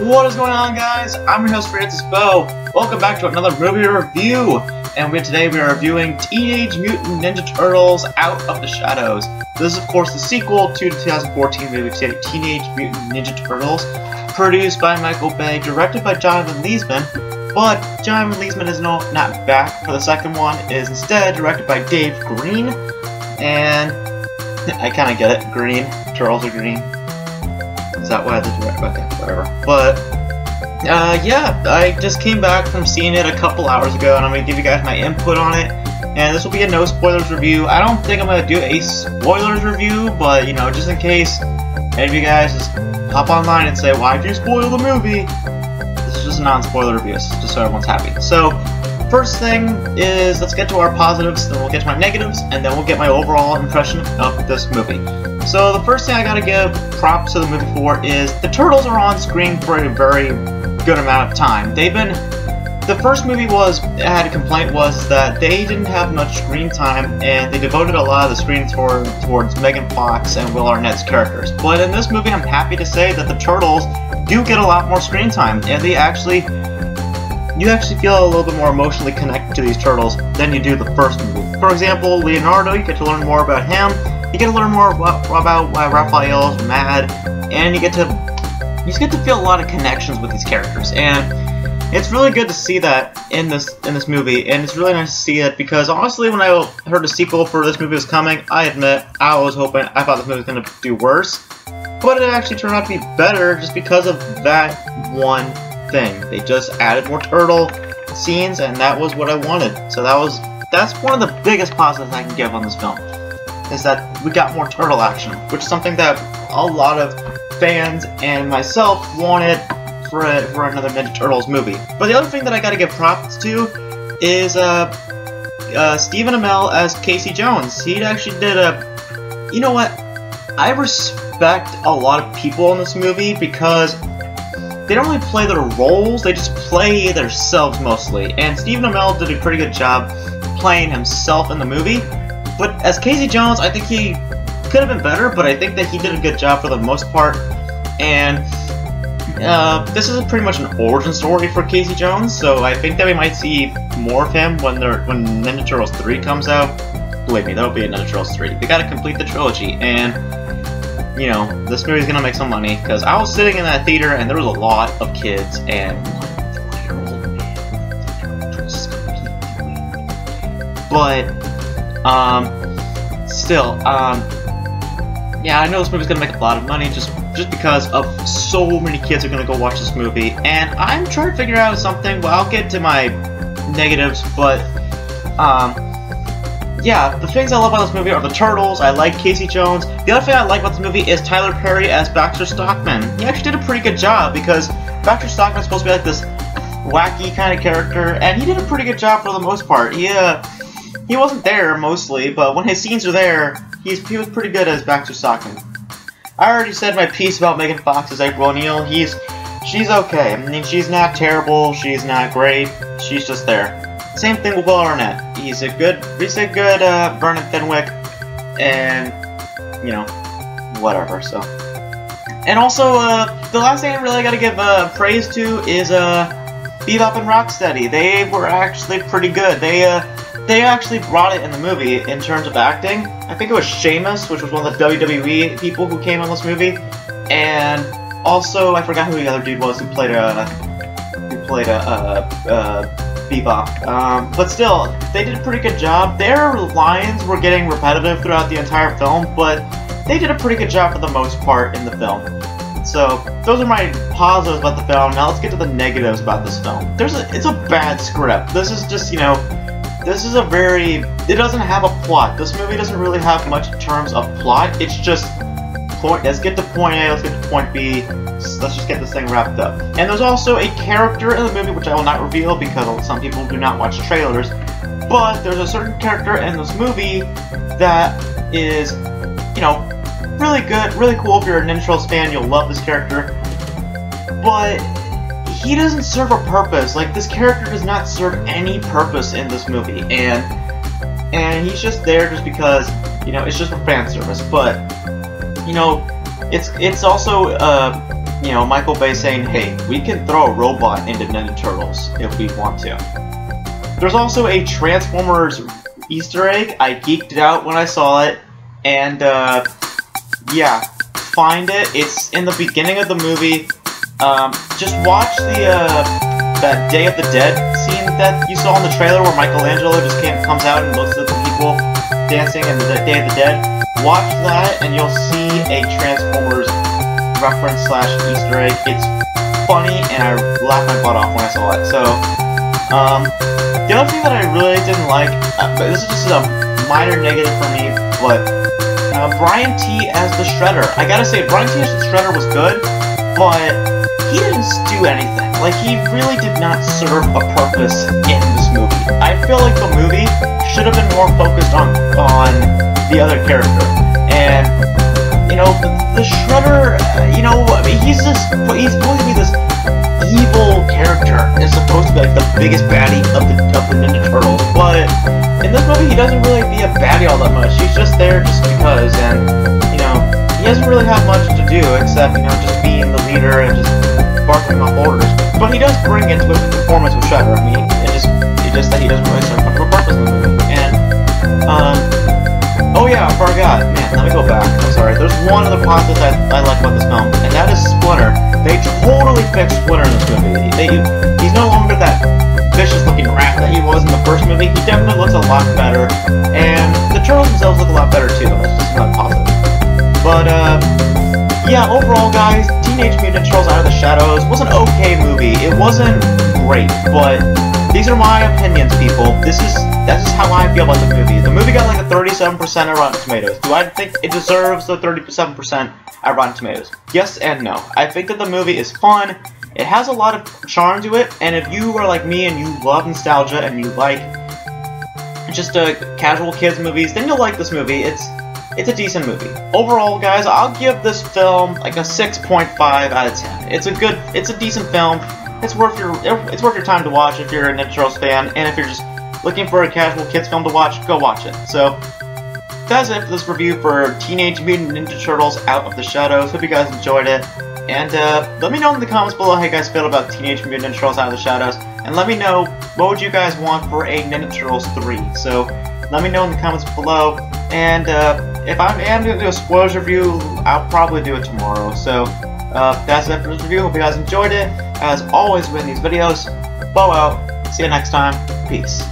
What is going on, guys? I'm your host, Beau. Welcome back to another movie review. And today we are reviewing Teenage Mutant Ninja Turtles Out of the Shadows. This is, of course, the sequel to the 2014 movie Teenage Mutant Ninja Turtles, produced by Michael Bay, directed by Jonathan Leesman. But Jonathan Leesman is not back for the second one. It is instead directed by Dave Green. And I kind of get it. Green. Turtles are green. Is that why the director? Okay, whatever. But yeah, I just came back from seeing it a couple hours ago, and I'm gonna give you guys my input on it. And this will be a no spoilers review. I don't think I'm gonna do a spoilers review, but you know, just in case any of you guys just hop online and say, "Why'd you spoil the movie?" This is just a non-spoiler review, just so everyone's happy. So, first thing is, let's get to our positives, then we'll get to my negatives, and then we'll get my overall impression of this movie. So the first thing I gotta give props to the movie for is the Turtles are on screen for a very good amount of time. The first movie had a complaint was that they didn't have much screen time, and they devoted a lot of the screen towards Megan Fox and Will Arnett's characters. But in this movie, I'm happy to say that the Turtles do get a lot more screen time, and you actually feel a little bit more emotionally connected to these Turtles than you do the first movie. For example, Leonardo, you get to learn more about him. You get to learn more about why Raphael's mad, and you just get to feel a lot of connections with these characters, and it's really good to see that in this movie, and it's really nice to see it because honestly, when I heard a sequel for this movie was coming, I admit I thought this movie was going to do worse, but it actually turned out to be better just because of that one thing. They just added more turtle scenes, and that was what I wanted. So that's one of the biggest positives I can give on this film, is that we got more turtle action, which is something that a lot of fans and myself wanted for another Ninja Turtles movie. But the other thing that I gotta give props to is Stephen Amell as Casey Jones. He actually did you know what? I respect a lot of people in this movie because they don't really play their roles, they just play themselves mostly. And Stephen Amell did a pretty good job playing himself in the movie. But as Casey Jones, I think he could have been better, but I think that he did a good job for the most part. And this is pretty much an origin story for Casey Jones, so I think that we might see more of him when Ninja Turtles 3 comes out. Believe me, that'll be a Ninja Turtles 3. They gotta complete the trilogy, and you know, this movie's gonna make some money, because I was sitting in that theater and there was a lot of kids, and but still, yeah, I know this movie's gonna make a lot of money just because of so many kids are gonna go watch this movie, and I'm trying to figure out something. Well, I'll get to my negatives, but yeah, the things I love about this movie are the Turtles. I like Casey Jones. The other thing I like about this movie is Tyler Perry as Baxter Stockman. He actually did a pretty good job because Baxter Stockman's supposed to be like this wacky kind of character, and he did a pretty good job for the most part. He wasn't there mostly, but when his scenes are there, he was pretty good as Baxter Stockman. I already said my piece about Megan Fox as April O'Neil. She's okay. I mean, she's not terrible. She's not great. She's just there. Same thing with Will Arnett. He's a good Vernon Fenwick, and you know, whatever. So, and also the last thing I really gotta give praise to is Bebop and Rocksteady. They were actually pretty good. They actually brought it in the movie in terms of acting. I think it was Sheamus, which was one of the WWE people who came on this movie, and also I forgot who the other dude was who played Bebop. But still, they did a pretty good job. Their lines were getting repetitive throughout the entire film, but they did a pretty good job for the most part in the film. So those are my positives about the film. Now let's get to the negatives about this film. It's a bad script. This is just, you know, it doesn't have a plot. This movie doesn't really have much in terms of plot. It's just, let's get to point A, let's get to point B, let's just get this thing wrapped up. And there's also a character in the movie, which I will not reveal because some people do not watch trailers, but there's a certain character in this movie that is, you know, really good, really cool. If you're a Ninja Turtles fan, you'll love this character, but he doesn't serve a purpose. Like, this character does not serve any purpose in this movie, and he's just there just because, you know, it's just for fan service. But, you know, it's also you know, Michael Bay saying, hey, we can throw a robot into Ninja Turtles if we want to. There's also a Transformers Easter egg. I geeked out when I saw it, and yeah, find it. It's in the beginning of the movie. Just watch that Day of the Dead scene that you saw in the trailer where Michelangelo just comes out and looks at the people dancing in the Day of the Dead. Watch that and you'll see a Transformers reference / Easter egg. It's funny and I laughed my butt off when I saw it. So, the other thing that I really didn't like, but this is just a minor negative for me, but Brian T as the Shredder. I gotta say, Brian T as the Shredder was good, but he didn't do anything. Like, he really did not serve a purpose in this movie. I feel like the movie should have been more focused on the other character. And, you know, the Shredder, you know, he's supposed to be this evil character. It's supposed to be like the biggest baddie of the Ninja Turtles. But in this movie, he doesn't really be a baddie all that much. He's just there just because, and, you know, he doesn't really have much to do except, you know, just being the leader and just barking off orders. But he does bring into it the performance with Shredder. I mean, it's just that he doesn't really serve much of a purpose in the movie. And, oh yeah, I forgot. Man, let me go back. I'm sorry. There's one other positive I like about this film, and that is Splinter. They totally fixed Splinter in this movie. He's no longer that vicious-looking rat that he was in the first movie. He definitely looks a lot better, and the Turtles themselves look a lot better too. That's just not positive. But, yeah, overall, guys, Teenage Mutant Ninja Turtles Out of the Shadows was an okay movie. It wasn't great, but these are my opinions, people. That's just how I feel about the movie. The movie got like a 37% at Rotten Tomatoes. Do I think it deserves the 37% at Rotten Tomatoes? Yes and no. I think that the movie is fun. It has a lot of charm to it, and if you are like me and you love nostalgia and you like just casual kids movies, then you'll like this movie. It's a decent movie. Overall, guys, I'll give this film like a 6.5 out of 10. It's a decent film. It's worth your time to watch if you're a Ninja Turtles fan, and if you're just looking for a casual kids film to watch, go watch it. So, that's it for this review for Teenage Mutant Ninja Turtles Out of the Shadows. Hope you guys enjoyed it. And let me know in the comments below how you guys feel about Teenage Mutant Ninja Turtles Out of the Shadows. And let me know what would you guys want for a Ninja Turtles 3. So, let me know in the comments below. And if I am going to do a spoilers review, I'll probably do it tomorrow. So, that's it for this review. Hope you guys enjoyed it. As always, with these videos, Beau out. See you next time. Peace.